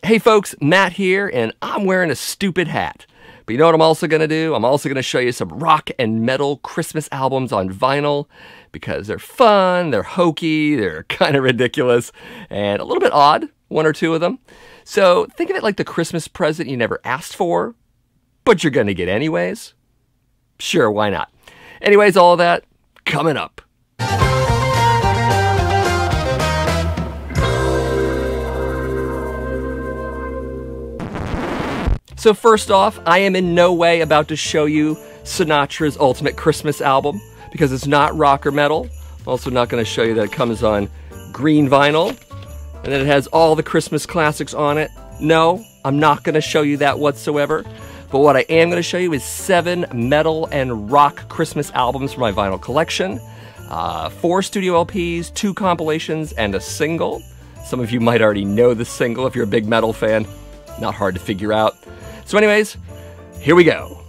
Hey folks, Matt here, and I'm wearing a stupid hat. But you know what I'm also going to do? I'm also going to show you some rock and metal Christmas albums on vinyl because they're fun, they're hokey, they're kind of ridiculous, and a little bit odd, one or two of them. So think of it like the Christmas present you never asked for, but you're going to get anyways. Sure, why not? Anyways, all of that coming up. So first off, I am in no way about to show you Sinatra's ultimate Christmas album because it's not rock or metal. I'm also not going to show you that it comes on green vinyl and that it has all the Christmas classics on it. No, I'm not going to show you that whatsoever. But what I am going to show you is 7 metal and rock Christmas albums from my vinyl collection, 4 studio LPs, 2 compilations, and a single. Some of you might already know the single if you're a big metal fan. Not hard to figure out. So anyways, here we go.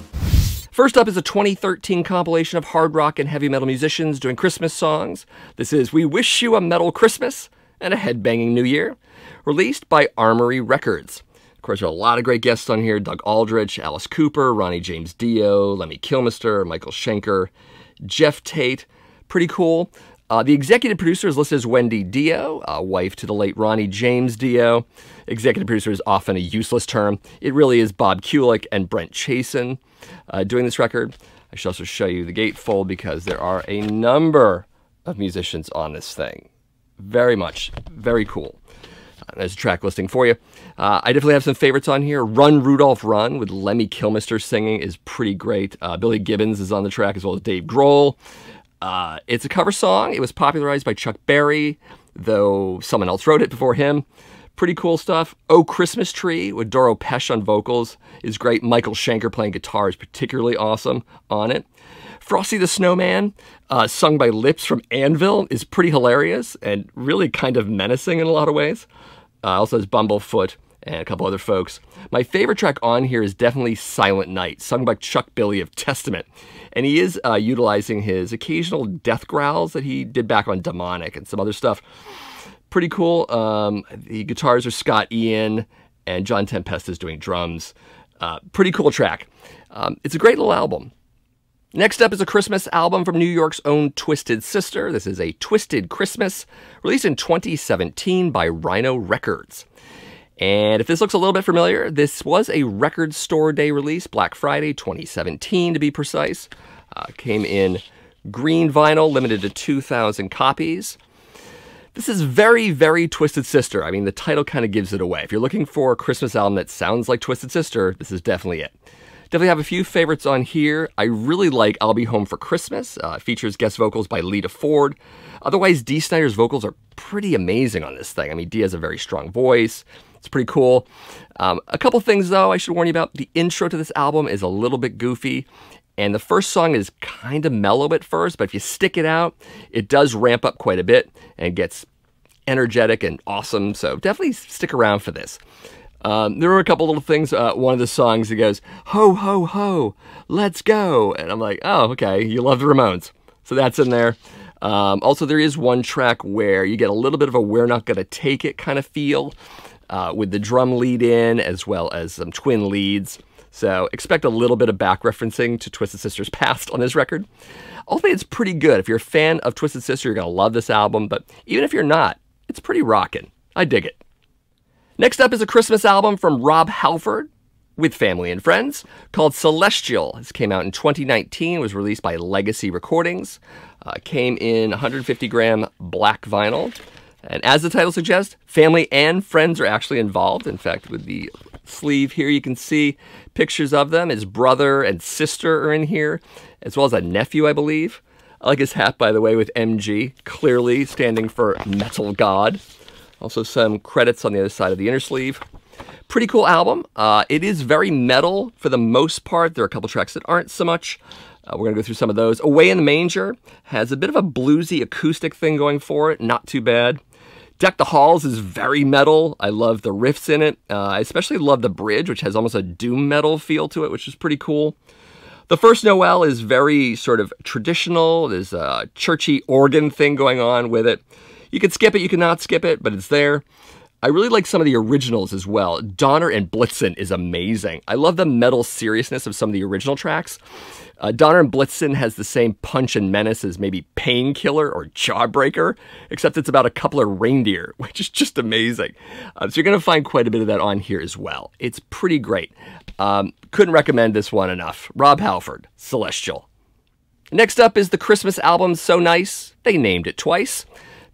First up is a 2013 compilation of hard rock and heavy metal musicians doing Christmas songs. This is We Wish You a Metal Christmas and a Headbanging New Year, released by Armory Records. Of course, there are a lot of great guests on here. Doug Aldrich, Alice Cooper, Ronnie James Dio, Lemmy Kilmister, Michael Schenker, Jeff Tate. Pretty cool. The executive producer is listed as Wendy Dio, wife to the late Ronnie James Dio. Executive producer is often a useless term. It really is Bob Kulick and Brent Chasen doing this record. I should also show you the gatefold because there are a number of musicians on this thing. Very cool. There's a track listing for you. I definitely have some favorites on here. Run, Rudolph, Run with Lemmy Kilmister singing is pretty great. Billy Gibbons is on the track as well as Dave Grohl. It's a cover song. It was popularized by Chuck Berry, though someone else wrote it before him. Pretty cool stuff. Oh Christmas Tree with Doro Pesch on vocals is great. Michael Schenker playing guitar is particularly awesome on it. Frosty the Snowman, sung by Lips from Anvil, is pretty hilarious and really kind of menacing in a lot of ways. Also has Bumblefoot and a couple other folks. My favorite track on here is definitely Silent Night, sung by Chuck Billy of Testament. And he is utilizing his occasional death growls that he did back on Demonic and some other stuff. Pretty cool. The guitars are Scott Ian, and John Tempest is doing drums. Pretty cool track. It's a great little album. Next up is a Christmas album from New York's own Twisted Sister. This is a Twisted Christmas, released in 2017 by Rhino Records. And if this looks a little bit familiar, this was a Record Store Day release, Black Friday 2017 to be precise. Came in green vinyl, limited to 2,000 copies. This is very Twisted Sister. I mean, the title kind of gives it away. If you're looking for a Christmas album that sounds like Twisted Sister, this is definitely it. Definitely have a few favorites on here. I really like I'll Be Home for Christmas. It features guest vocals by Lita Ford. Otherwise, Dee Snider's vocals are pretty amazing on this thing. I mean, Dee has a very strong voice. It's pretty cool. A couple things, though, I should warn you about. The intro to this album is a little bit goofy, and the first song is kind of mellow at first, but if you stick it out, it does ramp up quite a bit and gets energetic and awesome, so definitely stick around for this. There were a couple little things. One of the songs, it goes, ho, ho, ho, let's go. And I'm like, oh, okay, you love the Ramones. So that's in there. Also, there is one track where you get a little bit of a We're Not Gonna Take It kind of feel with the drum lead in as well as some twin leads. So expect a little bit of back referencing to Twisted Sister's past on this record. Ultimately, it's pretty good. If you're a fan of Twisted Sister, you're going to love this album. But even if you're not, it's pretty rockin'. I dig it. Next up is a Christmas album from Rob Halford with family and friends called Celestial. This came out in 2019, was released by Legacy Recordings, came in 150-gram black vinyl. And as the title suggests, family and friends are actually involved. In fact, with the sleeve here, you can see pictures of them. His brother and sister are in here, as well as a nephew, I believe. I like his hat, by the way, with MG, clearly standing for Metal God. Also some credits on the other side of the inner sleeve. Pretty cool album. It is very metal for the most part. There are a couple tracks that aren't so much. We're going to go through some of those. Away in the Manger has a bit of a bluesy acoustic thing going for it. Not too bad. Deck the Halls is very metal. I love the riffs in it. I especially love the bridge, which has almost a doom metal feel to it, which is pretty cool. The First Noel is very sort of traditional. There's a churchy organ thing going on with it. You can skip it, you can not skip it, but it's there. I really like some of the originals as well. Donner and Blitzen is amazing. I love the metal seriousness of some of the original tracks. Donner and Blitzen has the same punch and menace as maybe Painkiller or Jawbreaker, except it's about a couple of reindeer, which is just amazing. So you're going to find quite a bit of that on here as well. It's pretty great. Couldn't recommend this one enough. Rob Halford, Celestial. Next up is the Christmas album So Nice, they named it twice.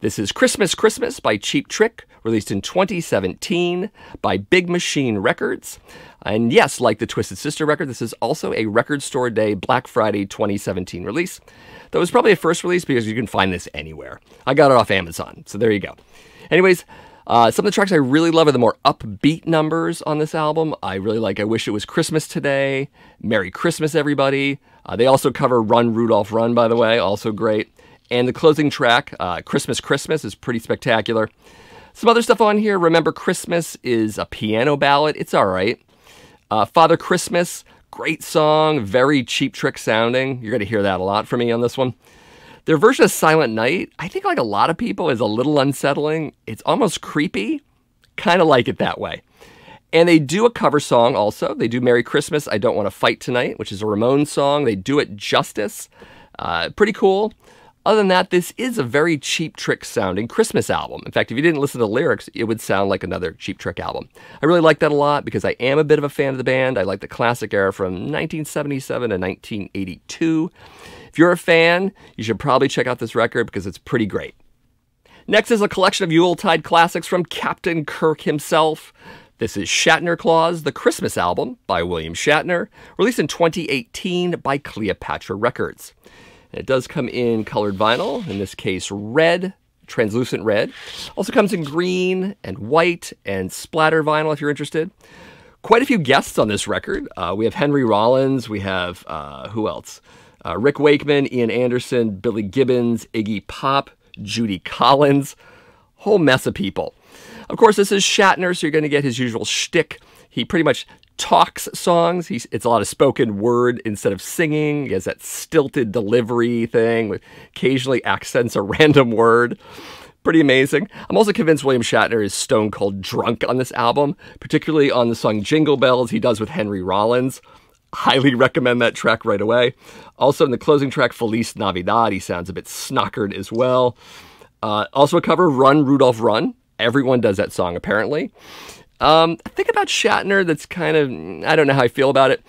This is Christmas Christmas by Cheap Trick, released in 2017 by Big Machine Records. And yes, like the Twisted Sister record, this is also a Record Store Day Black Friday 2017 release. That was probably a first release because you can find this anywhere. I got it off Amazon, so there you go. Anyways, some of the tracks I really love are the more upbeat numbers on this album. I really like I Wish It Was Christmas Today, Merry Christmas Everybody. They also cover Run Rudolph Run, by the way, also great. And the closing track, Christmas Christmas, is pretty spectacular. Some other stuff on here. Remember Christmas is a piano ballad. It's all right. Father Christmas, great song, very Cheap Trick sounding. You're going to hear that a lot from me on this one. Their version of Silent Night, I think like a lot of people, is a little unsettling. It's almost creepy. Kind of like it that way. And they do a cover song also. They do Merry Christmas, I Don't Want to Fight Tonight, which is a Ramones song. They do it justice. Pretty cool. Other than that, this is a very Cheap Trick sounding Christmas album. In fact, if you didn't listen to the lyrics, it would sound like another Cheap Trick album. I really like that a lot because I am a bit of a fan of the band. I like the classic era from 1977 to 1982. If you're a fan, you should probably check out this record because it's pretty great. Next is a collection of Yuletide classics from Captain Kirk himself. This is Shatner Claus, the Christmas album by William Shatner, released in 2018 by Cleopatra Records. It does come in colored vinyl, in this case red, translucent red. Also comes in green and white and splatter vinyl if you're interested. Quite a few guests on this record. We have Henry Rollins, we have, who else? Rick Wakeman, Ian Anderson, Billy Gibbons, Iggy Pop, Judy Collins. Whole mess of people. Of course, this is Shatner, so you're going to get his usual shtick. He pretty much talks songs. It's a lot of spoken word instead of singing. He has that stilted delivery thing with occasionally accents a random word. Pretty amazing. I'm also convinced William Shatner is stone cold drunk on this album, particularly on the song Jingle Bells he does with Henry Rollins. Highly recommend that track right away. Also in the closing track, Feliz Navidad, he sounds a bit snockered as well. Also a cover, Run Rudolph Run. Everyone does that song apparently. Think about Shatner that's kind of, I don't know how I feel about it.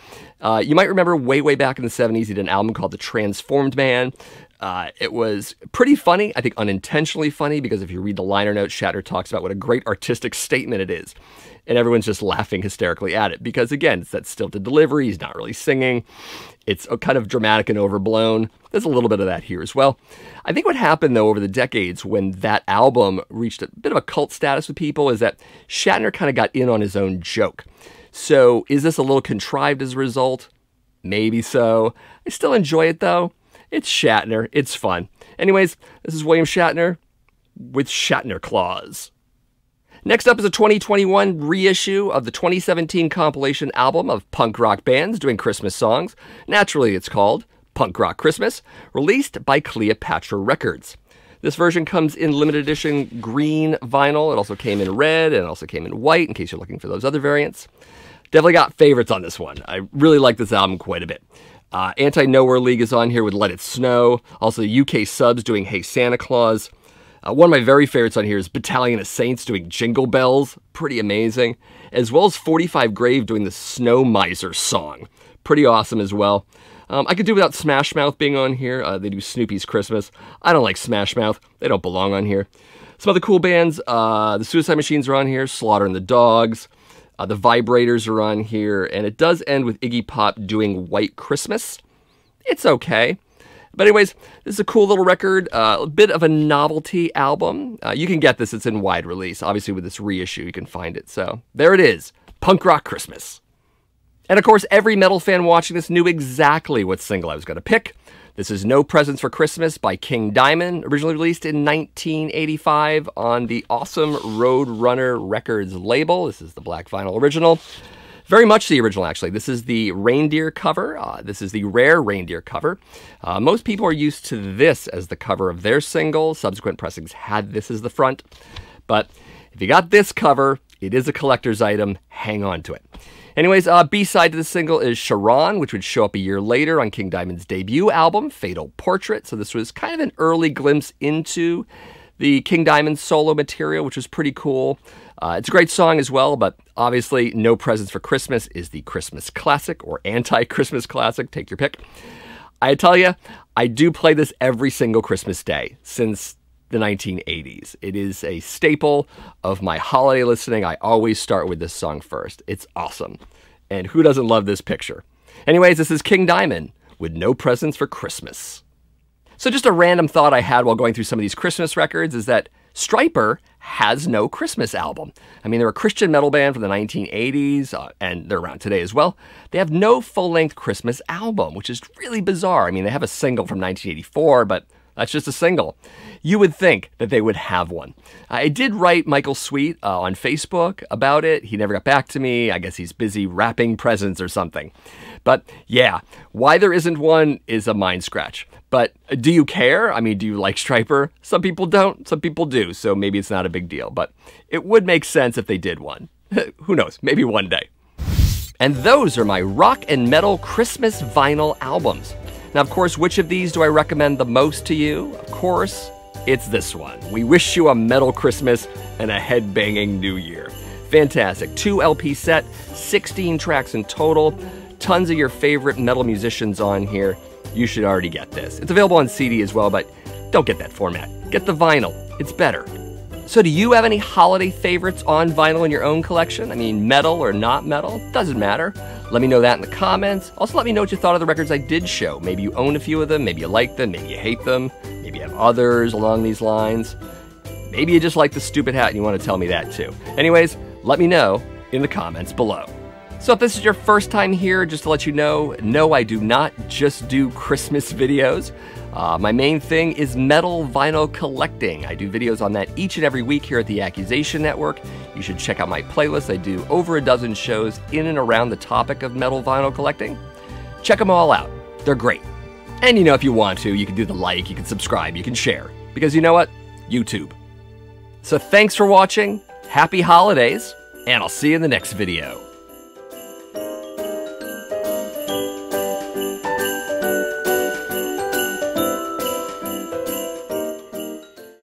You might remember way back in the 70s, he did an album called The Transformed Man. It was pretty funny, I think unintentionally funny, because if you read the liner notes, Shatner talks about what a great artistic statement it is. And everyone's just laughing hysterically at it because, again, it's that stilted delivery. He's not really singing. It's kind of dramatic and overblown. There's a little bit of that here as well. I think what happened, though, over the decades when that album reached a bit of a cult status with people is that Shatner kind of got in on his own joke. So is this a little contrived as a result? Maybe so. I still enjoy it, though. It's Shatner. It's fun. Anyways, this is William Shatner with Shatner Claus. Next up is a 2021 reissue of the 2017 compilation album of punk rock bands doing Christmas songs. Naturally, it's called Punk Rock Christmas, released by Cleopatra Records. This version comes in limited edition green vinyl. It also came in red and also came in white, in case you're looking for those other variants. Definitely got favorites on this one. I really like this album quite a bit. Anti-Nowhere League is on here with Let It Snow. Also, UK Subs doing Hey Santa Claus. One of my very favorites on here is Battalion of Saints doing Jingle Bells. Pretty amazing. As well as 45 Grave doing the Snow Miser song. Pretty awesome as well. I could do without Smash Mouth being on here. They do Snoopy's Christmas. I don't like Smash Mouth. They don't belong on here. Some other cool bands. The Suicide Machines are on here. Slaughter and the Dogs. The Vibrators are on here. And it does end with Iggy Pop doing White Christmas. It's okay. But anyways, this is a cool little record, a bit of a novelty album. You can get this, it's in wide release. Obviously with this reissue, you can find it. So there it is, Punk Rock Christmas. And of course, every metal fan watching this knew exactly what single I was going to pick. This is No Presents for Christmas by King Diamond, originally released in 1985 on the awesome Roadrunner Records label. This is the black vinyl original. Very much the original, actually. This is the reindeer cover. This is the rare reindeer cover. Most people are used to this as the cover of their single. Subsequent pressings had this as the front. But if you got this cover, it is a collector's item. Hang on to it. Anyways, B-side to the single is Sharon, which would show up a year later on King Diamond's debut album, Fatal Portrait. So this was kind of an early glimpse into the King Diamond solo material, which was pretty cool. It's a great song as well, but obviously No Presents for Christmas is the Christmas classic or anti-Christmas classic. Take your pick. I tell you, I do play this every single Christmas day since the 1980s. It is a staple of my holiday listening. I always start with this song first. It's awesome. And who doesn't love this picture? Anyways, this is King Diamond with No Presents for Christmas. So just a random thought I had while going through some of these Christmas records is that Stryper has no Christmas album. I mean, they're a Christian metal band from the 1980s, and they're around today as well. They have no full-length Christmas album, which is really bizarre. I mean, they have a single from 1984, but that's just a single. You would think that they would have one. I did write Michael Sweet on Facebook about it. He never got back to me. I guess he's busy wrapping presents or something. But yeah, why there isn't one is a mind scratch. But do you care? I mean, do you like Stryper? Some people don't, some people do, so maybe it's not a big deal. But it would make sense if they did one. Who knows, maybe one day. And those are my rock and metal Christmas vinyl albums. Now, of course, which of these do I recommend the most to you? Of course, it's this one. We wish you a metal Christmas and a head-banging New Year. Fantastic. 2 LP set, 16 tracks in total, tons of your favorite metal musicians on here. You should already get this. It's available on CD as well, but don't get that format. Get the vinyl. It's better. So do you have any holiday favorites on vinyl in your own collection? I mean, metal or not metal? Doesn't matter. Let me know that in the comments. Also, let me know what you thought of the records I did show. Maybe you own a few of them, maybe you like them, maybe you hate them, maybe you have others along these lines. Maybe you just like the stupid hat and you want to tell me that too. Anyways, let me know in the comments below. So if this is your first time here, just to let you know, no, I do not just do Christmas videos. My main thing is metal vinyl collecting. I do videos on that each and every week here at the Accusation Network. You should check out my playlist. I do over a dozen shows in and around the topic of metal vinyl collecting. Check them all out. They're great. And you know, if you want to, you can do the like, you can subscribe, you can share. Because you know what? YouTube. So thanks for watching. Happy holidays. And I'll see you in the next video.